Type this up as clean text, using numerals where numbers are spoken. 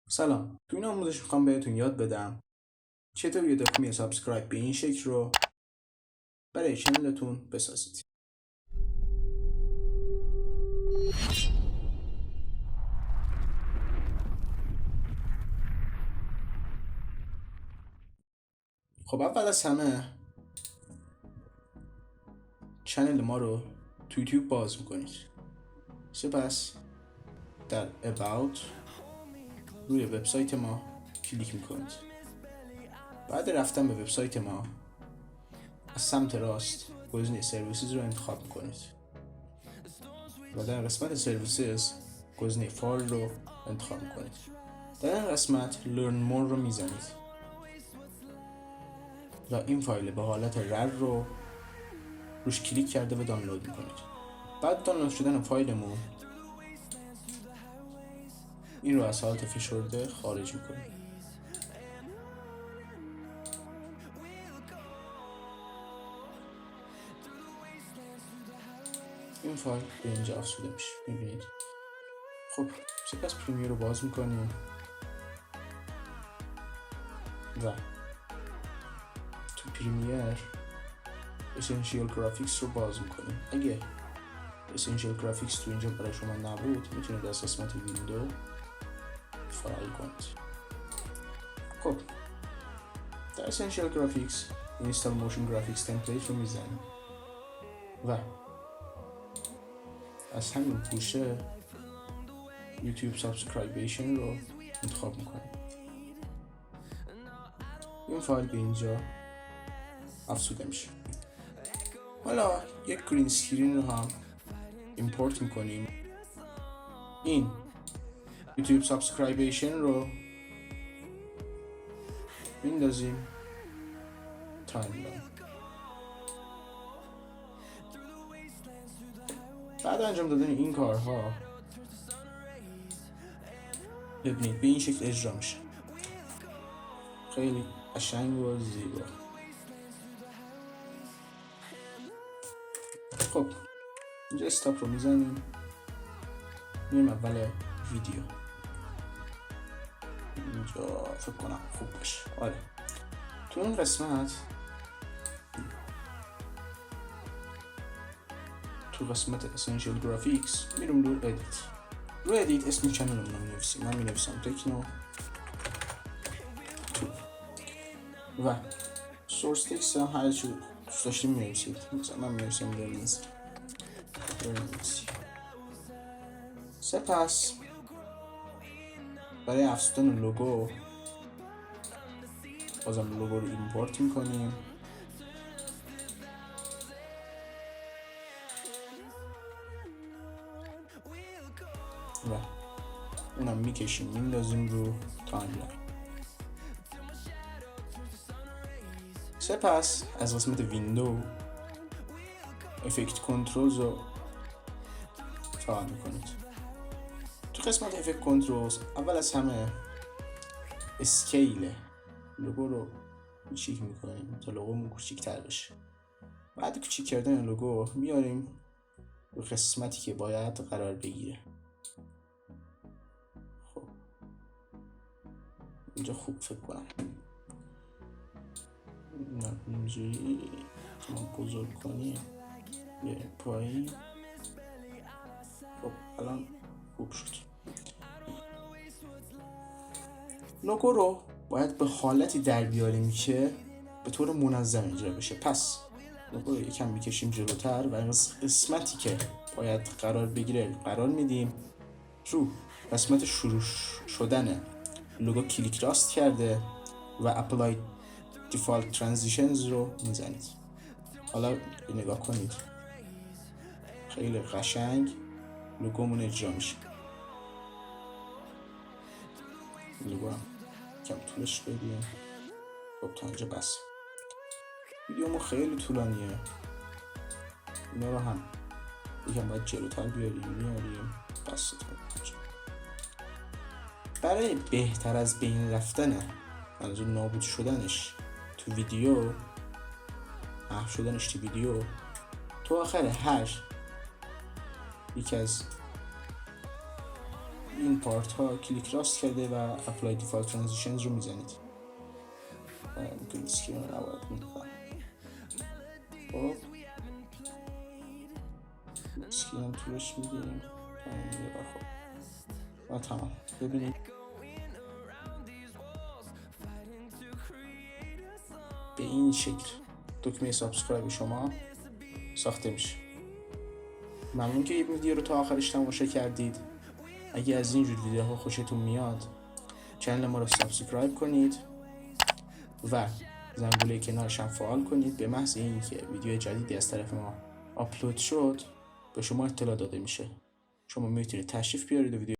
سلام، تو این آموزش میخوام بهتون یاد بدم چطور یه دکمه سابسکرایب به این شکل رو برای چنلتون بسازید. خب اول از همه چنل ما رو تو یوتیوب باز میکنید. سپس در about روی وبسایت ما کلیک میکنید. بعد رفتن به وبسایت ما از سمت راست گزینه سرویسز رو انتخاب میکنید و در قسمت سرویسز گزینه فایل رو انتخاب میکنید. در این قسمت learn more رو میزنید و این فایل به حالت رر رو روش کلیک کرده و دانلود میکنید. بعد دانلود شدن فایلمون این رو از حالت فشرده خارج میکنید. این فایل به اینجا افزوده میشه، میبینید. خب سپس پرمیر رو باز میکنیم و تو پرمیر اسنشیال گرافیکس رو باز میکنیم. اگه اسنشیال گرافیکس تو اینجا برای شما نبود میتونید از قسمت ویندو فایل کنید. خب در اسنشیال گرافیکس اینستال موشن گرافیکس تمپلیت رو میزنیم و از همین گوشه یوتیوب سابسکرایبیشن رو انتخاب میکنیم. این فایل به اینجا افزوده میشه. حالا یک گرین اسکرین رو هم ایمپورت میکنیم. این یوتیوب سابسکرایبیشن رو میندازیم تایملاین. بعد انجام دادن این کارها ببینید به این شکل اجرا میشه. خیلی قشنگ و زیبا. خب اینجا استاپ رو میزنیم، میریم اول ویدیو. اینجا فکر کنم خوب باشه. آره تو این قسمت تو قسمت اسنشیال گرافیکس میریم رو ادیت. رو ادیت اسم چنل رو مینویسیم. من مینویسم تکنو تو و سورس تکست هم هر چی دوست داشتیم مینویسید. مثلا من مینویسم لرنینز. سپس برای افزودن لوگو بازم لوگو رو ایمپورت میکنیم و اونم میکشیم میندازیم رو تایملاین. سپس از قسمت ویندو افکت کنترلز رو فعال میکنید. تو قسمت افکت کنترلز اول از همه اسکیل لوگو رو کوچیک میکنیم تا لوگومون کوچیک‌تر بشه. بعد کوچیک کردن لوگو میاریم رو قسمتی که باید قرار بگیره. خب اینجا خوب فکر کنم اینجوری ما بزرگ کنیم یه پایین. خب الان خوب شد. لوگو رو باید به حالتی در بیاریم که به طور منظم اجرا بشه. پس لوگو رو یکم میکشیم جلوتر و قسمتی که باید قرار بگیره قرار میدیم. رو قسمت شروع شدن لوگو کلیک راست کرده و اپلای دیفالت ترانزیشنز رو میزنید. حالا نگاه کنید خیلی قشنگ لوگومون اجرا میشه. لوگو هم کم طولش بدیم. خب تا اینجا بس. ویدیومون خیلی طولانیه. اینا رو هم یکم باید جلوتر میاریم بس. برای بهتر از بین رفتن منظور نابود شدنش تو ویدیو، محو شدنش تو ویدیو، تو آخر هر یک از این پارت ها کلیک راست کرده و اپلای دیفالت ترانزیشنز رو میزنید. اسکرین رو نباید میدونم. خب اسکرین طولش میدیم و تمام. ببینید به این شکل دکمه سابسکرایب شما ساخته میشه. ممنون که این ویدیو رو تا آخرش تماشا کردید. اگه از این جور ویدیوها خوشتون میاد کانال ما رو سابسکرایب کنید و زنگوله کنارش هم فعال کنید. به محض اینکه ویدیو جدیدی از طرف ما آپلود شد به شما اطلاع داده میشه. شما میتونید تشریف بیارید و ویدیو